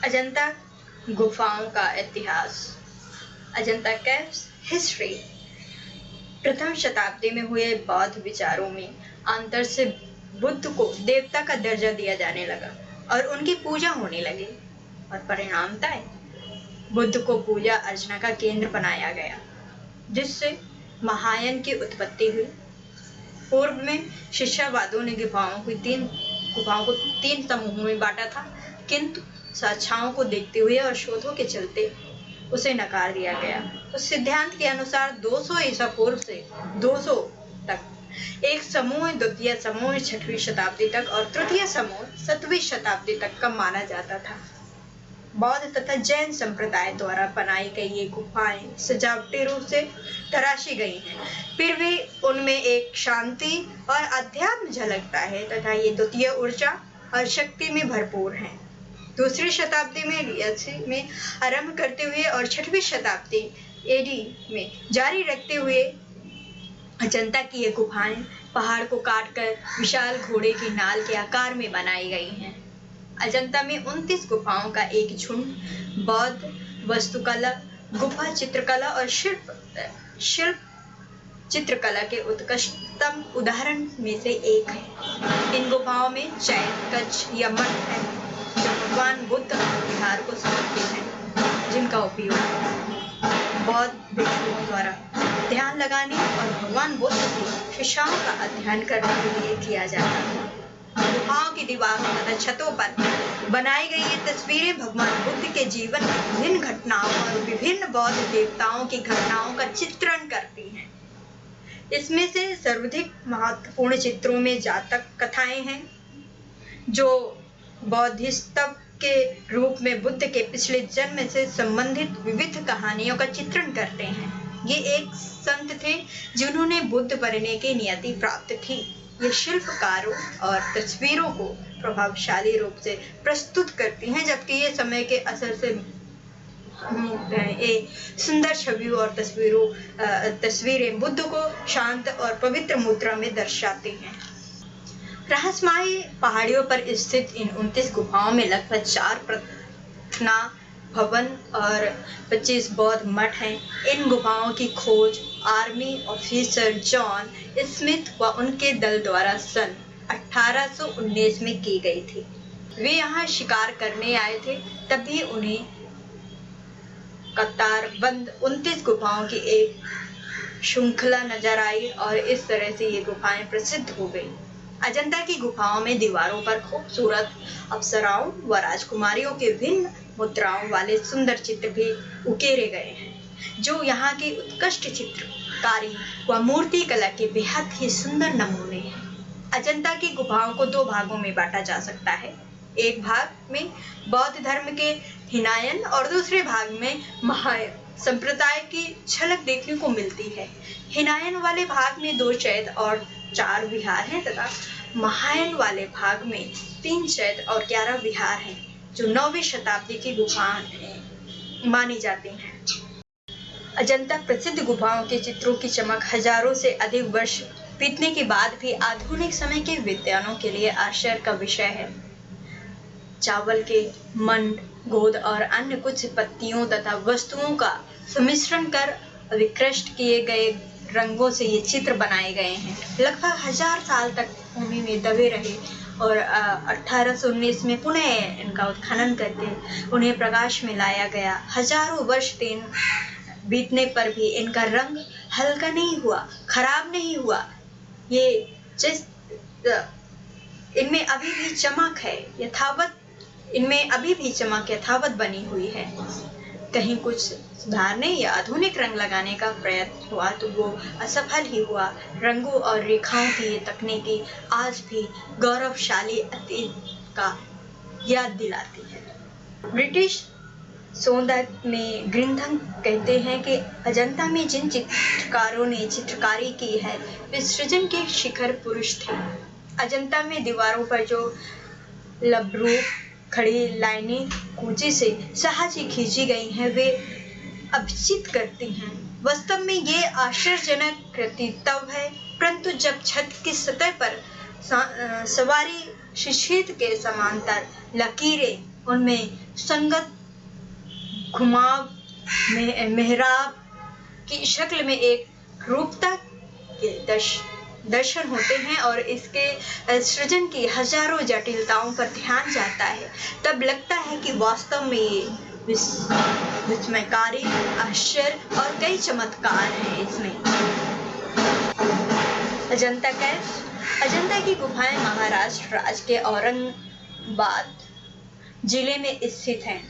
अजंता गुफाओं का इतिहास। Ajanta caves history. प्रथम शताब्दी में हुए बौद्ध विचारों में अंतर से बुद्ध को देवता का दर्जा दिया जाने लगा और उनकी पूजा होने लगी, और परिणामतः बुद्ध को पूजा अर्चना का केंद्र बनाया गया, जिससे महायान की उत्पत्ति हुई। पूर्व में शिष्यवादियों ने गुफाओं को तीन समूहों में बांटा था, किंतु साक्षाओं को देखते हुए और शोधों के चलते उसे नकार दिया गया। उस सिद्धांत के अनुसार 200 ईसा पूर्व से 200 तक एक समूह, द्वितीय समूह 6वीं शताब्दी तक और तृतीय समूह 7वीं शताब्दी तक का माना जाता था। बौद्ध तथा जैन संप्रदाय द्वारा बनाई गई ये गुफाएं सजावटी रूप से तराशी गई हैं, फिर भी उनमें एक शांति और अध्यात्म झलकता है तथा ये द्वितीय ऊर्जा और शक्ति में भरपूर हैं। दूसरी शताब्दी में BC में आरंभ करते हुए और 6वीं शताब्दी AD में जारी रखते हुए अजंता की ये गुफाएं पहाड़ को काटकर विशाल घोड़े की नाल के आकार में बनाई गई हैं। अजंता में 29 गुफाओं का एक झुंड बौद्ध वास्तुकला, गुफा चित्रकला और शिल्प चित्रकला के उत्कृष्टतम उदाहरण में से एक है। इन गुफाओं में चैत्य कक्ष या मठ है जो भगवान बुद्ध विहार को समर्पित है, जिनका उपयोग बौद्ध भिक्षुओं द्वारा ध्यान लगाने और भगवान बुद्ध की शिक्षाओं का अध्ययन करने के लिए किया जाता है। गुफाओं की दीवारों तथा छतों पर बनाई गई ये तस्वीरें भगवान बुद्ध के जीवन की विभिन्न घटनाओं और विभिन्न बौद्ध देवताओं की घटनाओं का चित्रण करती हैं। इसमें से सर्वाधिक महत्वपूर्ण चित्रों में जातक कथाएं हैं, जो बौद्धिस्तव के रूप में बुद्ध के पिछले जन्म से संबंधित विविध कहानियों का चित्रण करते हैं। ये एक संत थे जिन्होंने बुद्ध बनने की नियति प्राप्त थी। ये शिल्पकारों और तस्वीरों को प्रभावशाली रूप से प्रस्तुत करती हैं, जबकि ये समय के असर से सुंदर छवियों और तस्वीरें बुद्ध को शांत और पवित्र मुद्रा में दर्शाती हैं। रहस्यमयी पहाड़ियों पर स्थित इन 29 गुफाओं में लगभग 4 प्रार्थना भवन और 25 बौद्ध मठ हैं। इन गुफाओं की खोज आर्मी ऑफिसर जॉन स्मिथ व उनके दल द्वारा सन 1819 में की गई थी। वे यहाँ शिकार करने आए थे, तभी उन्हें कतारबंद 29 गुफाओं की एक श्रृंखला नजर आई और इस तरह से ये गुफाएं प्रसिद्ध हो गई। अजंता की गुफाओं में दीवारों पर खूबसूरत अप्सराओं व राजकुमारियों के भिन्न मुद्राओं वाले सुंदर चित्र भी उकेरे गए हैं, जो यहाँ की उत्कृष्ट चित्रकारी व मूर्ति कला के बेहद ही सुंदर नमूने हैं। अजंता की गुफाओं को 2 भागों में बांटा जा सकता है। एक भाग में बौद्ध धर्म के हिनायन और दूसरे भाग में महायान संप्रदाय की झलक देखने को मिलती है। हिनायन वाले भाग में 2 चैत्य और 4 विहार हैं तथा महायान वाले भाग में 3 चैत्य और 11 विहार हैं, जो 9वीं शताब्दी की गुफाएं मानी जाती हैं। अजंता प्रसिद्ध गुफाओं के चित्रों की चमक हजारों से अधिक वर्ष बीतने के बाद भी आधुनिक समय के विद्वानों के लिए आश्चर्य का विषय है। चावल के मंड, गोंद और अन्य कुछ पत्तियों तथा वस्तुओं का सम्मिश्रण कर विकृष्ट किए गए रंगों से ये चित्र बनाए गए हैं। लगभग 1000 साल तक भूमि में दबे रहे और 1819 में पुनः इनका उत्खनन करके उन्हें प्रकाश में लाया गया। हजारों वर्ष बीतने पर भी इनका रंग हल्का नहीं हुआ, खराब नहीं हुआ। इनमें अभी भी चमक यथावत बनी हुई है। कहीं कुछ सुधारने या आधुनिक रंग लगाने का प्रयत्न हुआ तो वो असफल ही हुआ। रंगों और रेखाओं की ये तकनीकी आज भी गौरवशाली अतीत का याद दिलाती है। ब्रिटिश सौंदर्य में ग्रिंथन कहते हैं कि अजंता में जिन चित्रकारों ने चित्रकारी की है वे सृजन के शिखर पुरुष थे। अजंता में दीवारों पर जो लबरूप खड़ी लाइनें कूचे से सहज ही खींची गई हैं, वे अभिचित करती हैं। वास्तव में ये आश्चर्यजनक कृतित्व है, परंतु जब छत की सतह पर सवारी शिशिर के समांतर लकीरें उनमें संगत घुमाव मेहराब की शक्ल में एक रूपता के दर्शन होते हैं और इसके सृजन की हजारों जटिलताओं पर ध्यान जाता है, तब लगता है कि वास्तव में ये विस्मयकारी आश्चर्य और कई चमत्कार हैं इसमें। अजंता कैव्स। अजंता की गुफाएं महाराष्ट्र राज्य के औरंगाबाद जिले में स्थित हैं।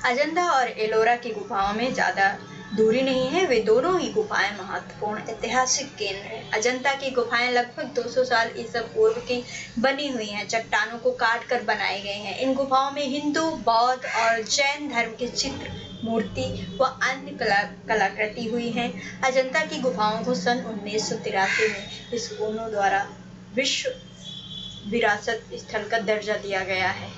अजंता और एलोरा की गुफाओं में ज्यादा दूरी नहीं है, वे दोनों ही गुफाएं महत्वपूर्ण ऐतिहासिक केंद्र हैं। अजंता की गुफाएं लगभग 200 साल ईसा पूर्व की बनी हुई हैं, चट्टानों को काट कर बनाए गए हैं। इन गुफाओं में हिंदू, बौद्ध और जैन धर्म के चित्र, मूर्ति व अन्य कलाकृति हुई हैं। अजंता की गुफाओं को सन 1983 में यूनेस्को द्वारा विश्व विरासत स्थल का दर्जा दिया गया है।